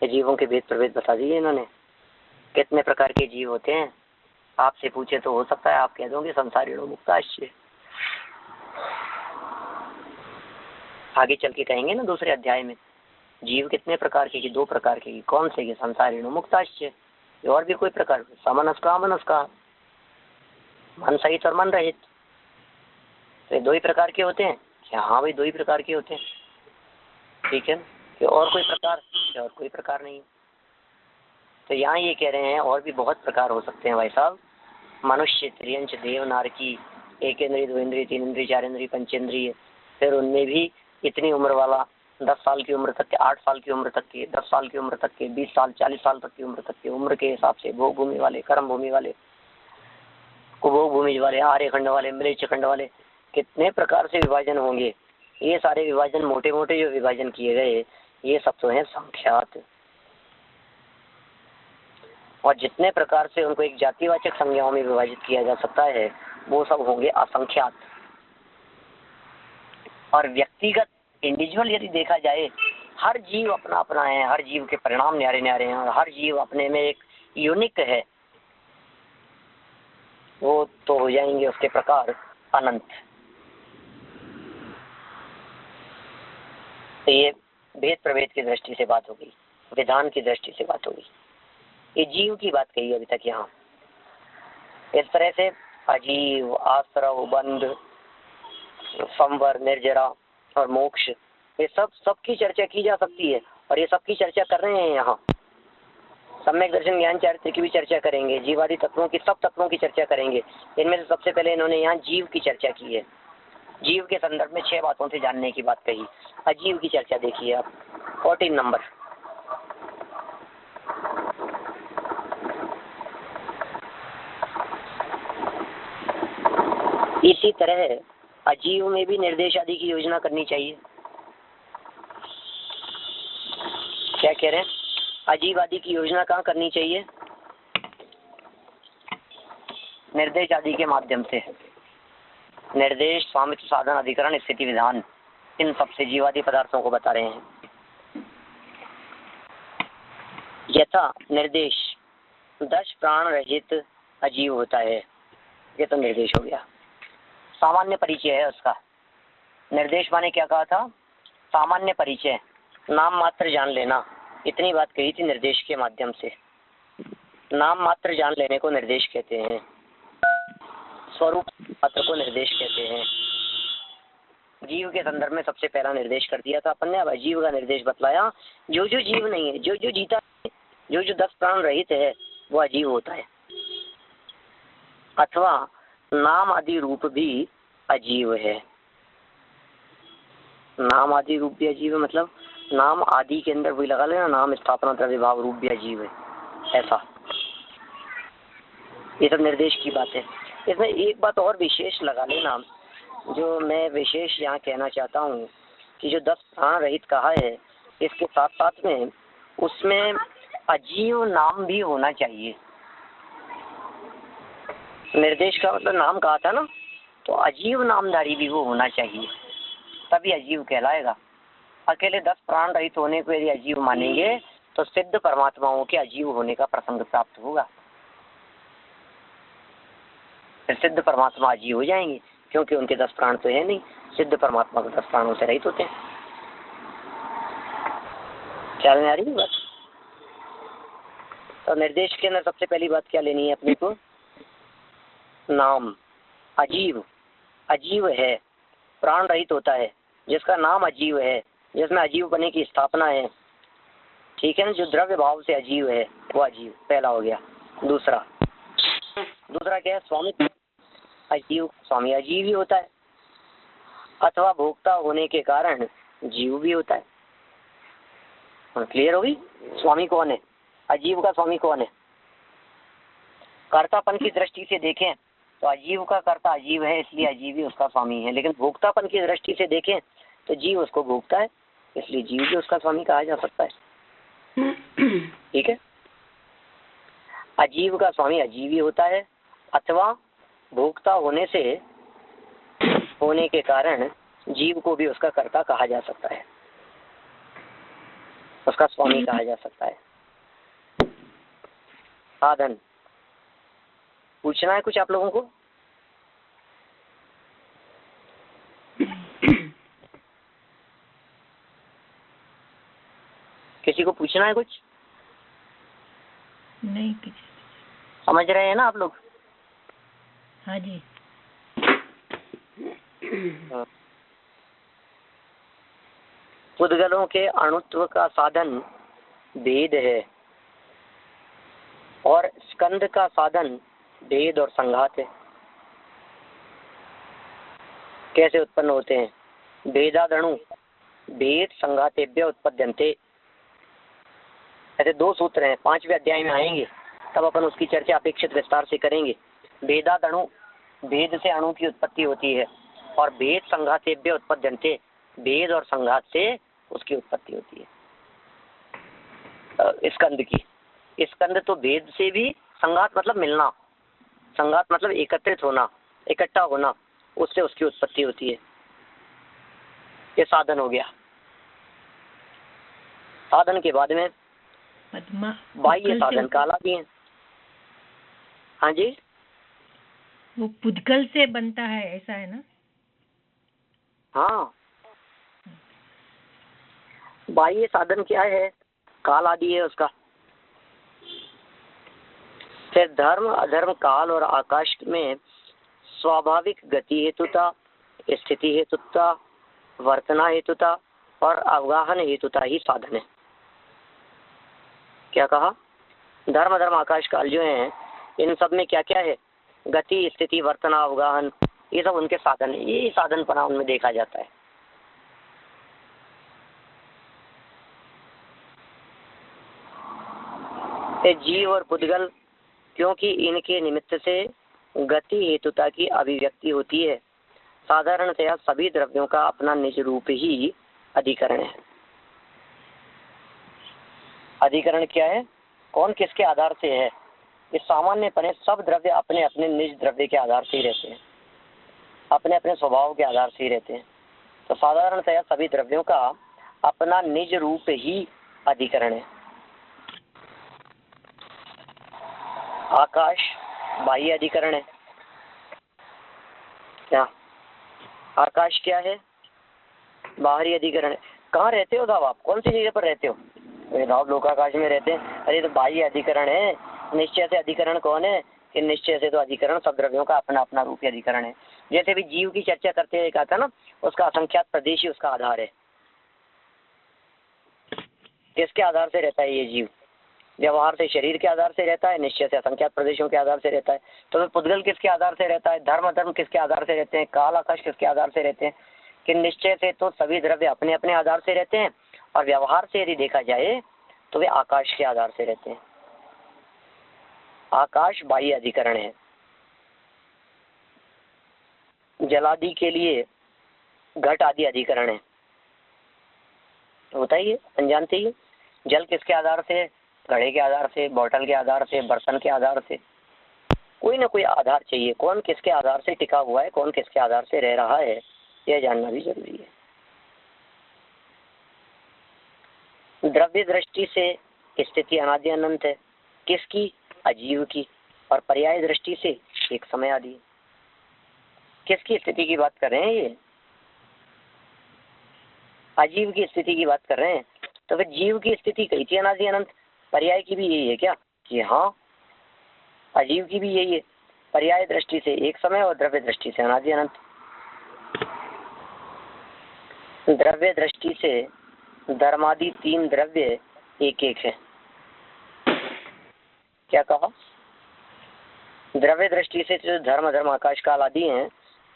जीवों के भेद प्रभेद बता दिए इन्होंने, कितने प्रकार के जीव होते हैं। आपसे पूछे तो हो सकता है आप कह दोगे संसारिणो मुक्ताश्च, आगे चल के कहेंगे ना दूसरे अध्याय में जीव कितने प्रकार के, 2 प्रकार के, कौन से के, संसारिणो मुक्ताश्च, और भी कोई प्रकार, समनस्का अमनस्का, मन सहित और मन रहित, तो 2 ही प्रकार के होते हैं क्या, हाँ भाई 2 ही प्रकार के होते हैं, ठीक है, कि और कोई प्रकार, और कोई प्रकार नहीं। तो यहाँ ये कह रहे हैं और भी बहुत प्रकार हो सकते हैं भाई साहब, मनुष्य, त्रियंच, देव, नारकी, 1 इंद्रिय, 2 इंद्रिय, 3 इंद्रिय, 4 इंद्रिय, 5 इंद्रिय, फिर उनमें भी इतनी उम्र वाला, 10 साल की उम्र तक के, 8 साल की उम्र तक के, 10 साल की उम्र तक के, 20 साल, 40 साल तक की उम्र तक के, उम्र के हिसाब से भोग भूमि वाले, कर्म भूमि वाले, कुभोग भूमि वाले, आर्यखंड वाले, मृच खंड वाले, कितने प्रकार से विभाजन होंगे। ये सारे विभाजन, मोटे मोटे जो विभाजन किए गए, ये सब तो हैं संख्यात, और जितने प्रकार से उनको एक जातिवाचक संज्ञाओं में विभाजित किया जा सकता है वो सब होंगे असंख्यात। और व्यक्तिगत, इंडिविजुअल यदि देखा जाए, हर जीव अपना अपना है, हर जीव के परिणाम न्यारे न्यारे हैं, और हर जीव अपने में एक यूनिक है, वो तो हो जाएंगे उसके प्रकार अनंत। तो ये भेद प्रभेद की दृष्टि से बात होगी, विधान की दृष्टि से बात होगी। ये जीव की बात कही अभी तक यहाँ। इस तरह से अजीव, आश्रव, बंध, संवर, निर्जरा और मोक्ष, ये सबकी चर्चा की जा सकती है, और ये सबकी चर्चा कर रहे हैं यहाँ। सम्यक दर्शन ज्ञान चारित्र की भी चर्चा करेंगे, जीवादि तत्वों की, सब तत्वों की चर्चा करेंगे। इनमें से सबसे पहले इन्होंने यहाँ जीव की चर्चा की है। जीव के संदर्भ में 6 बातों से जानने की बात कही। अजीव की चर्चा देखिए आप, 14 नंबर। इसी तरह अजीव में भी निर्देश आदि की योजना करनी चाहिए। क्या कह रहे हैं, अजीव आदि की योजना कहाँ करनी चाहिए, निर्देश आदि के माध्यम से। निर्देश, स्वामित्व, साधन, अधिकरण, स्थिति, विधान, इन सबसे जीवादि पदार्थों को बता रहे हैं। यथा निर्देश, 10 प्राण रहित अजीव होता है। ये तो निर्देश हो गया, सामान्य परिचय है उसका। निर्देश माने क्या कहा था? सामान्य परिचय, नाम मात्र जान लेना, इतनी बात कही थी निर्देश के माध्यम से। नाम मात्र जान लेने को निर्देश कहते हैं, स्वरूप मात्र को निर्देश कहते हैं। जीव के संदर्भ में सबसे पहला निर्देश कर दिया था अपन ने। अब अजीव का निर्देश बतलाया। जो जो जीव नहीं है, जो जो जीता है, जो जो 10 प्राण रहित है, वो अजीव होता है। अथवा नाम आदि रूप भी अजीव है। नाम आदि रूप भी अजीव है, मतलब नाम आदि के अंदर वही लगा लेना, नाम स्थापना द्रव्य भाव रूप भी अजीव है, ऐसा। ये सब निर्देश की बात है। इसमें एक बात और विशेष लगा लेना, जो मैं विशेष यहाँ कहना चाहता हूँ कि जो 10 प्राण रहित कहा है, इसके साथ साथ में उसमें अजीव नाम भी होना चाहिए। निर्देश का मतलब नाम कहा था ना, तो अजीव नामधारी भी वो होना चाहिए, तभी अजीव कहलाएगा। अकेले 10 प्राण रहित होने को यदि अजीव मानेंगे तो सिद्ध परमात्माओं के अजीव होने का प्रसंग प्राप्त होगा। फिर सिद्ध परमात्मा अजीव हो जाएंगे, क्योंकि उनके 10 प्राण तो है नहीं। सिद्ध परमात्मा को 10 प्राणों से रहित होते हैं। ख्याल में आ रही है बात? तो निर्देश के अंदर सबसे पहली बात क्या लेनी है अपने को? नाम अजीव, अजीव है, प्राण रहित होता है, जिसका नाम अजीव है, जिसमें अजीव बने की स्थापना है, ठीक है ना। जो द्रव्य भाव से अजीव है वो अजीव, पहला हो गया। दूसरा क्या है? स्वामित्व। अजीव स्वामी अजीव ही होता है, अथवा भोक्ता होने के कारण जीव भी होता है। क्लियर होगी? स्वामी कौन है? अजीव का स्वामी कौन है? कर्तापन की दृष्टि से देखें तो अजीव का कर्ता अजीव है, इसलिए अजीव ही उसका स्वामी है। लेकिन भोक्तापन की दृष्टि से देखें तो जीव उसको भोगता है, इसलिए जीव भी उसका स्वामी कहा जा सकता है। ठीक है। अजीव का स्वामी अजीव ही होता है, अथवा भोक्ता होने के कारण जीव को भी उसका कर्ता कहा जा सकता है, उसका स्वामी कहा जा सकता है। साधन पूछना है कुछ आप लोगों को? किसी को पूछना है कुछ? नहीं, किसी समझ रहे हैं ना आप लोग? हाँ जी। पुद्गलों के अणुत्व का साधन भेद है, और स्कंद का साधन भेद और संघात है। कैसे उत्पन्न होते हैं? भेदादणु भेद संघातेभ्य उत्पद्यन्ते। ऐसे 2 सूत्र हैं, 5वें अध्याय में आएंगे, तब अपन उसकी चर्चा अपेक्षित विस्तार से करेंगे। भेदादणु, भेद से अणु की उत्पत्ति होती है, और भेद संघातेभ्य उत्पद्यन्ते, भेद और संघात से उसकी उत्पत्ति होती है। स्कंद की, स्कंद तो भेद से भी, संघात मतलब मिलना, संघात मतलब एकत्रित होना, इकट्ठा होना, उससे उसकी उत्पत्ति होती है। ये साधन हो गया। साधन के बाद में बाह्य साधन काला भी है। हाँ जी, वो पुद्गल से बनता है, ऐसा है ना? हाँ, बाह्य साधन क्या है? काल आदि है उसका। फिर धर्म अधर्म काल और आकाश में स्वाभाविक गति हेतुता, स्थिति हेतुता, वर्तना हेतुता और अवगाहन हेतुता ही साधन है। क्या कहा? धर्म अधर्म आकाश काल जो है, इन सब में क्या क्या है? गति स्थिति वर्तना अवगाहन, ये सब उनके साधन है। ये साधन पना उनमें देखा जाता है। जीव और पुद्गल, क्योंकि इनके निमित्त से गति हेतुता की अभिव्यक्ति होती है। साधारणतया सभी द्रव्यों का अपना निज रूप ही अधिकरण है। अधिकरण क्या है? कौन किसके आधार से है? इस सामान्य पने सब द्रव्य अपने अपने निज द्रव्य के आधार से ही रहते हैं, अपने अपने स्वभाव के आधार से ही रहते हैं। तो साधारणतया सभी द्रव्यों का अपना निज रूप ही अधिकरण है। आकाश बाह्य अधिकरण है क्या? आकाश क्या है? बाहरी अधिकरण है। कहाँ रहते हो साहब आप? कौन सी जगह पर रहते हो? साहब लोकाकाश में रहते हैं। अरे तो बाह्य अधिकरण है। निश्चय से अधिकरण कौन है? कि निश्चय से तो अधिकरण सब द्रव्यों का अपना अपना रूपी अधिकरण है। जैसे भी जीव की चर्चा करते हुए कहा था ना, उसका असंख्यात प्रदेश ही उसका आधार है। किसके आधार से रहता है ये जीव? व्यवहार से शरीर के आधार से रहता है, निश्चय से असंख्यात प्रदेशों के आधार से रहता है। तो पुद्गल किसके आधार से रहता है? धर्म अधर्म किसके आधार से रहते हैं? काल आकाश किसके आधार से रहते हैं? कि निश्चय से तो सभी द्रव्य अपने अपने आधार से रहते हैं, और व्यवहार से यदि देखा जाए तो वे आकाश के आधार से रहते हैं। आकाश बाह्य अधिकरण है। जलादि के लिए घट आदि अधिकरण है। होता ही है, अनजानते ही। जल किसके आधार से? घड़े के आधार से, बोतल के आधार से, बर्तन के आधार से। कोई ना कोई आधार चाहिए। कौन किसके आधार से टिका हुआ है, कौन किसके आधार से रह रहा है, यह जानना भी जरूरी है। द्रव्य दृष्टि से स्थिति अनादि अनंत है। किसकी? अजीव की। और पर्याय दृष्टि से एक समय आदि। किसकी स्थिति की बात कर रहे हैं? ये अजीव की स्थिति की बात कर रहे हैं। तो फिर जीव की स्थिति कही थी अनादि अनंत, पर्याय की भी यही है क्या? कि हाँ, अजीव की भी यही है। पर्याय दृष्टि से एक समय और द्रव्य दृष्टि से अनादि अनंत। द्रव्य दृष्टि से धर्मादि तीन द्रव्य एक एक है। क्या कहा? द्रव्य दृष्टि से जो धर्म धर्म आकाश काल आदि हैं,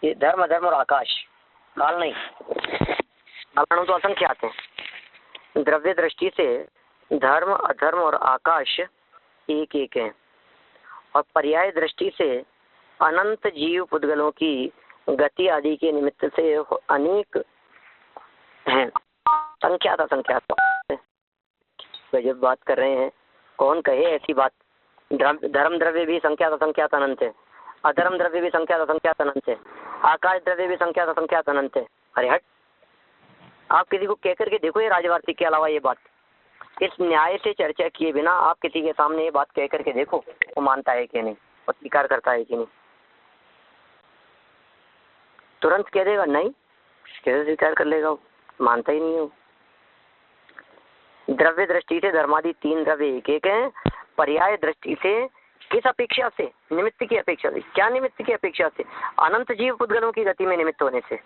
ये धर्म धर्म और आकाश, काल नहीं, कालाणु तो असंख्यात हैं। द्रव्य दृष्टि से धर्म अधर्म और आकाश एक एक है, और पर्याय दृष्टि से अनंत जीव पुद्गलों की गति आदि के निमित्त से अनेक हैं, संख्यात असंख्यात। जब बात कर रहे हैं, कौन कहे ऐसी बात? धर्म द्रव्य भी संख्यात असंख्यात अनंत है, अधर्म द्रव्य भी संख्यात असंख्यात अनंत है, आकाश द्रव्य भी संख्यात असंख्यात अनंत है। अरे हट, आप किसी को कह करके देखो ये राजवार्तिक के अलावा ये बात, इस न्याय से चर्चा किए बिना आप किसी के सामने ये बात कह करके देखो, वो मानता है कि नहीं और स्वीकार करता है कि नहीं। तुरंत कह देगा नहीं, कैसे स्वीकार कर लेगा? वो मानता ही नहीं हो। द्रव्य दृष्टि से धर्मादि तीन द्रव्य एक एक हैं। पर्याय दृष्टि से किस अपेक्षा से? निमित्त की अपेक्षा से। क्या निमित्त की अपेक्षा से? अनंत जीव पुद्गलों की गति में निमित्त होने से,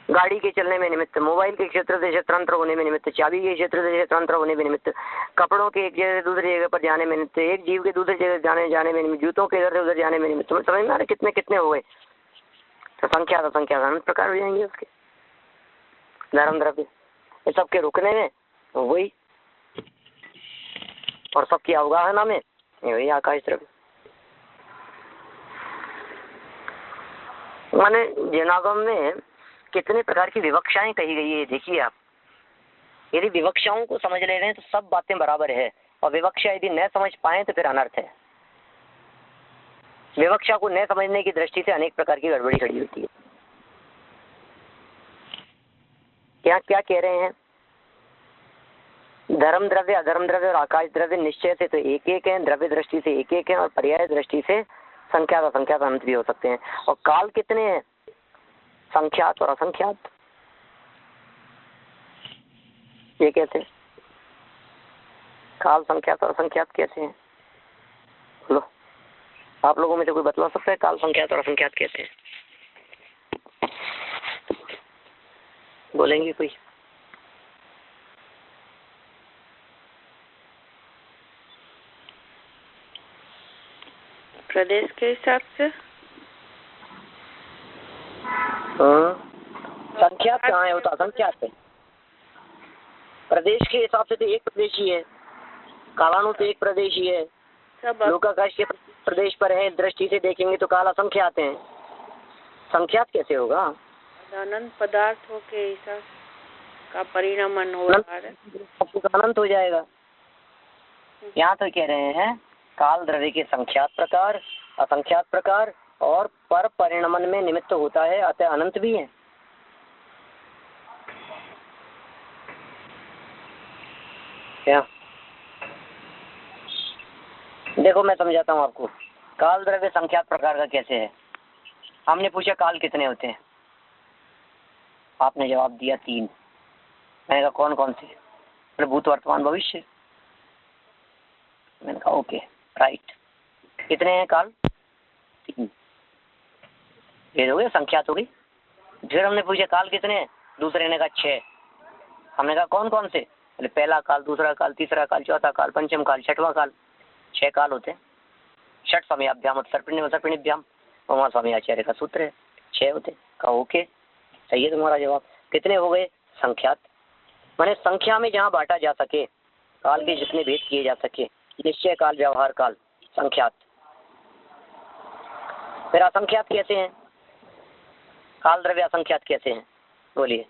गाड़ी के चलने में निमित्त, मोबाइल के क्षेत्र से क्षेत्रांतर होने में निमित्त, चाबी के क्षेत्र से क्षेत्रांतर होने में निमित्त, कपड़ों के एक जगह से दूसरी जगह पर जाने में निमित्त, एक जीव के दूसरी जगह जाने में निमित्त, जूतों के इधर से उधर जाने में निमित्त। तुम्हें समझ में आ रहा है कितने कितने हो गए? तो संख्या अनंत प्रकार हो जाएंगे उसके। धर्म द्रव्य ये सबके रुकने में वही, और सबकी अवगाहना में वही आकाश द्रव्य। माने जनागम में कितने प्रकार की विवक्षाएं कही गई है, देखिए आप। यदि विवक्षाओं को समझ ले रहे हैं तो सब बातें बराबर है, और विवक्षा यदि न समझ पाए तो फिर अनर्थ है। विवक्षा को न समझने की दृष्टि से अनेक प्रकार की गड़बड़ी खड़ी होती है। क्या क्या कह रहे हैं? धर्म द्रव्य अधर्म द्रव्य और आकाश द्रव्य निश्चय से तो एक एक है, द्रव्य दृष्टि से एक एक है, और पर्याय दृष्टि से संख्यात असंख्यात अनंत भी हो सकते हैं। और काल कितने हैं? संख्यात और असंख्यात। ये कैसे? काल संख्यात और असंख्यात कैसे हैं? लो, आप लोगों में से कोई बतला सकता है काल संख्यात और असंख्यात कैसे हैं? बोलेंगे कोई? प्रदेश के हिसाब से। संख्यात कहाँ है? वो तो असंख्यात है। प्रदेश के हिसाब से तो एक प्रदेश ही है, कालाणु तो एक प्रदेश ही है। लोकाकाश के प्रदेश पर है, दृष्टि से देखेंगे तो काल असंख्यात हैं। संख्यात कैसे होगा? अनंत पदार्थों के हिसाब का परिणामन हो रहा है, अनंत हो जाएगा। यहाँ तो कह रहे हैं काल द्रव्य के संख्यात प्रकार, असंख्यात प्रकार और पर परिणामन में निमित्त होता है, अतः अनंत भी है। क्या देखो, देखो मैं समझाता हूँ आपको। काल द्रव्य संख्यात प्रकार का कैसे है। हमने पूछा काल कितने होते हैं, आपने जवाब दिया 3। मैंने कहा कौन कौन से, बोले भूत वर्तमान भविष्य। मैंने कहा ओके राइट, कितने हैं काल, 3। ये हो गया, संख्यात हो गई। फिर हमने पूछा काल कितने हैं, दूसरे ने कहा 6। हमने कहा कौन कौन से, बोले पहला काल, दूसरा काल, तीसरा काल, चौथा काल, पंचम काल, छठवां काल। 6 काल होते हैं। षट समयाभ्याम सर्पिणीभ्याम, वहाँ स्वामी आचार्य का सूत्र है, 6 होते। कहा ओके सही है तुम्हारा जवाब। कितने हो गए, संख्यात, माने संख्या में जहाँ बांटा जा सके, काल के जितने भेद किए जा सके, निश्चय काल, व्यवहार काल, संख्यात। फिर असंख्यात कैसे हैं, काल द्रव्य असंख्यात कैसे हैं, बोलिए।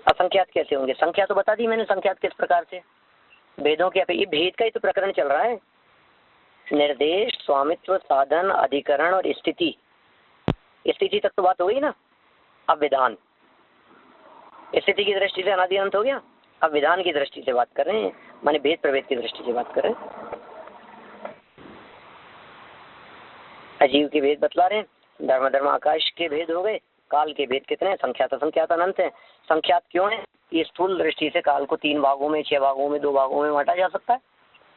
असंख्यात कैसे होंगे, संख्या तो बता दी मैंने, संख्यात किस प्रकार से, भेदों के, ये भेद का ही तो प्रकरण चल रहा है। निर्देश, स्वामित्व, साधन, अधिकरण और स्थिति, स्थिति तक तो बात हो गई ना। अब विधान, स्थिति की दृष्टि से अनादि अनंत हो गया, अब विधान की दृष्टि से बात कर रहे हैं, माने भेद प्रभेद की दृष्टि से बात कर रहे हैं। अजीव के भेद बतला रहे हैं, धर्म धर्म आकाश के भेद हो गए, काल के भेद कितने हैं, संख्यात असंख्यात अनंत है। संख्यात क्यों है, ये स्थूल दृष्टि से काल को 3 भागों में, 6 भागों में, 2 भागों में बांटा जा सकता है,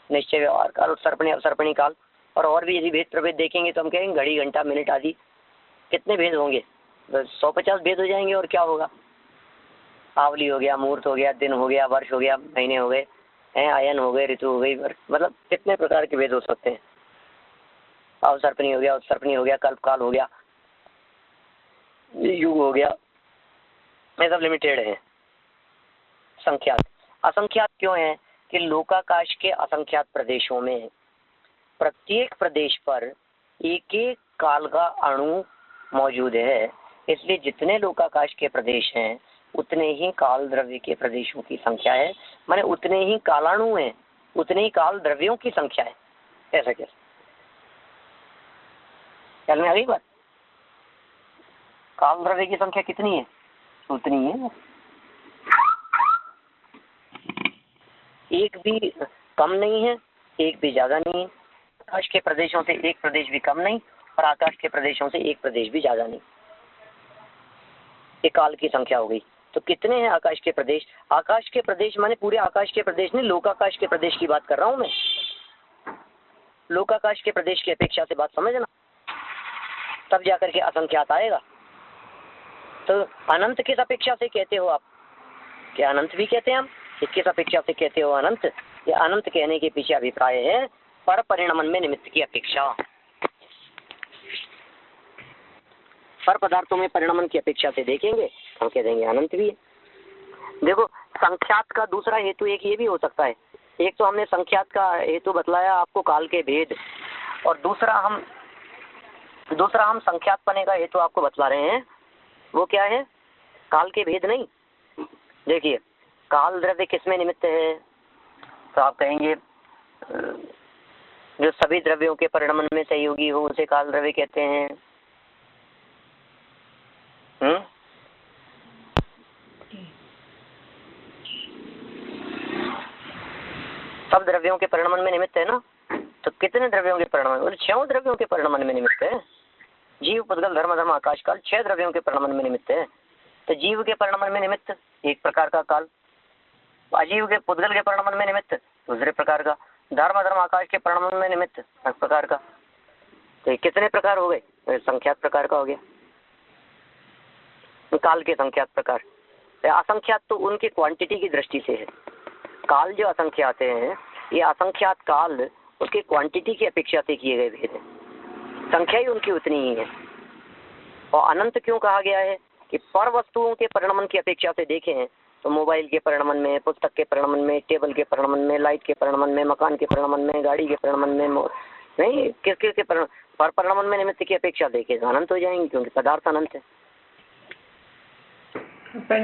निश्चय व्यवहार काल, उत्सर्पणी अवसर्पणी काल। और भी यदि भेद प्रभेद देखेंगे तो हम कहेंगे घड़ी, घंटा, मिनट आदि, कितने भेद होंगे, 150 भेद हो जाएंगे। और क्या होगा, आवली हो गया, मुहूर्त हो गया, दिन हो गया, वर्ष हो गया, महीने हो गए, आयन हो गए, ऋतु हो गई, मतलब कितने प्रकार के भेद हो सकते हैं। अवसर्पणी हो गया, उत्सर्पणी हो गया, कल्पकाल हो गया, युग हो गया, ये सब लिमिटेड है। संख्यात, असंख्यात क्यों है कि लोकाकाश के असंख्यात प्रदेशों में प्रत्येक प्रदेश पर एक एक काल का अणु मौजूद है, इसलिए जितने लोकाकाश के प्रदेश हैं उतने ही काल द्रव्य के प्रदेशों की संख्या है, माने उतने ही कालाणु हैं, उतने ही काल द्रव्यों की संख्या है। ऐसा कैसे, ख्याल में आ गई बात। काल द्रव्य की संख्या कितनी है, उतनी है, एक भी कम नहीं है, एक भी ज्यादा नहीं है। आकाश के प्रदेशों से एक प्रदेश भी कम नहीं, और आकाश के प्रदेशों से एक प्रदेश भी ज्यादा नहीं। ये काल की संख्या हो गई। तो कितने हैं आकाश के प्रदेश, आकाश के प्रदेश माने पूरे आकाश के प्रदेश नहीं, लोकाकाश के प्रदेश की बात कर रहा हूं मैं। लोकाकाश के प्रदेश की अपेक्षा से बात समझना, तब जाकर के असंख्यात आएगा। तो अनंत किस अपेक्षा से कहते हो आप, क्या अनंत भी कहते हैं हम, किस अपेक्षा से कहते हो अनंत। ये अनंत कहने के पीछे अभिप्राय है पर परिणमन में निमित्त की अपेक्षा, पर पदार्थों में परिणमन की अपेक्षा से देखेंगे हम कह देंगे अनंत भी है। देखो संख्यात का दूसरा हेतु एक ये भी हो सकता है, एक तो हमने संख्यात का हेतु बतलाया आपको काल के भेद, और दूसरा हम संख्यात पने का हेतु आपको बतला रहे हैं, वो क्या है, काल के भेद नहीं। देखिए काल द्रव्य किसमें निमित्त है, तो आप कहेंगे जो सभी द्रव्यों के परिणमन में सहयोगी हो उसे काल द्रव्य कहते हैं। सब द्रव्यों के परिणमन में निमित्त है ना, तो कितने द्रव्यों के परिणमन, 6 द्रव्यों के परिणमन में निमित्त है। जीव पुद्गल धर्म धर्म आकाश काल 6 द्रव्यों के परिणमन में निमित्त है। तो जीव के परिणमन में निमित्त एक प्रकार का काल, अजीव के पुद्गल के परिणमन में निमित्त दूसरे प्रकार का, धर्म धर्म आकाश के परिणमन में निमित्त एक प्रकार का। तो कितने प्रकार हो गए, संख्यात प्रकार का हो गया काल के संख्यात प्रकार। असंख्यात तो उनकी क्वांटिटी की दृष्टि से है, काल जो असंख्यात हैं ये असंख्यात काल उसकी क्वांटिटी की अपेक्षा से किए गए भेद हैं, संख्या ही उनकी उतनी ही है। और अनंत क्यों कहा गया है कि पर वस्तुओं के परिणमन की अपेक्षा से देखें तो मोबाइल के परिणमन में, पुस्तक के परिणमन में, टेबल के परिणमन में, लाइट के परिणमन में, मकान के परिणमन में, गाड़ी के परिणमन में नहीं, किस के पर परिणमन में निमित्त की अपेक्षा देखें तो अनंत हो जाएंगे, क्योंकि पदार्थ अनंत है।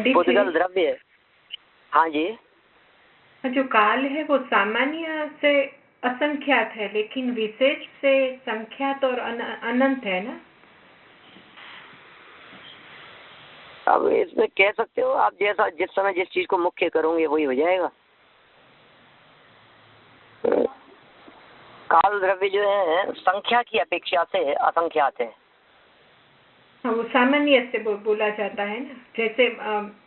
पुद्गल द्रव्य, हाँ जी, जो काल है वो सामान्य से असंख्यात है, लेकिन विशेष से संख्यात और अनंत है ना। अब इसमें कह सकते हो आप, जैसा जिस समय जिस चीज को मुख्य करोगे वही हो जाएगा। काल द्रव्य जो है संख्या की अपेक्षा से असंख्यात है। वो सामान्य से बोला जाता है ना, जैसे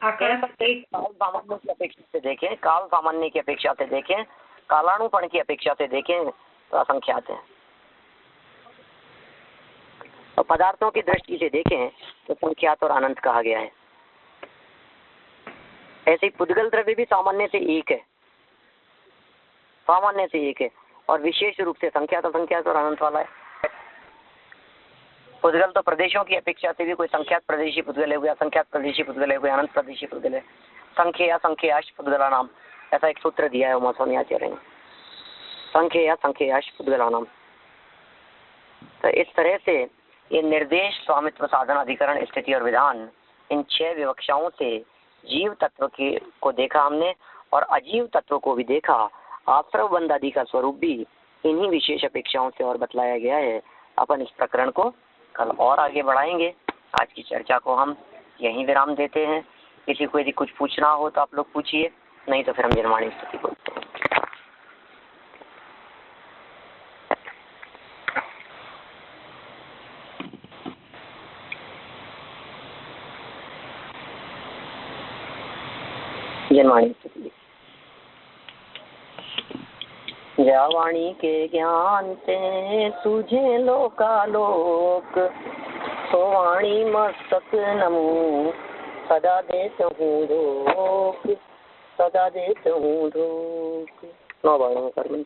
आकाश एक काल सामान्य की अपेक्षा से देखें, काल सामान्य की अपेक्षा से देखें, कालानुपण की अपेक्षा से देखें तो असंख्यात है। और पदार्थों की दृष्टि से देखें तो संख्यात और अनंत कहा गया है। ऐसे ही पुद्गल द्रव्य भी सामान्य से एक है, सामान्य से एक है और विशेष रूप से संख्यात, असंख्यात और अनंत वाला है। पुद्गल तो प्रदेशों की अपेक्षा से भी कोई संख्यात प्रदेशी पुद्गल है, कोई असंख्यात प्रदेशी पुद्गल है, कोई अनंत प्रदेशी पुद्गल है। संख्या या संख्याश पुद्गला नाम, ऐसा एक सूत्र दिया है उमा स्वामी आचार्य ने, संख्या या संख्याश पुद्गला नाम। तो इस तरह से ये निर्देश, स्वामित्व, साधन, अधिकरण, स्थिति और विधान, इन 6 विवक्षाओं से जीव तत्व को देखा हमने और अजीव तत्व को भी देखा। आश्रव बंध आदि का स्वरूप भी इन्हीं विशेष अपेक्षाओं से और बतलाया गया है। अपन इस प्रकरण को कल और आगे बढ़ाएंगे। आज की चर्चा को हम यहीं विराम देते हैं। किसी को यदि कुछ पूछना हो तो आप लोग पूछिए, नहीं तो फिर हम निर्माणी स्थिति बोलते हैं। निर्माणी स्थिति। जावाणी के ज्ञान से तुझे लोकालोक, सोवाणी मस्तक नमो सदा देत हूँ रोक, सदा देत हूँ रोक। 9 बार कर्म।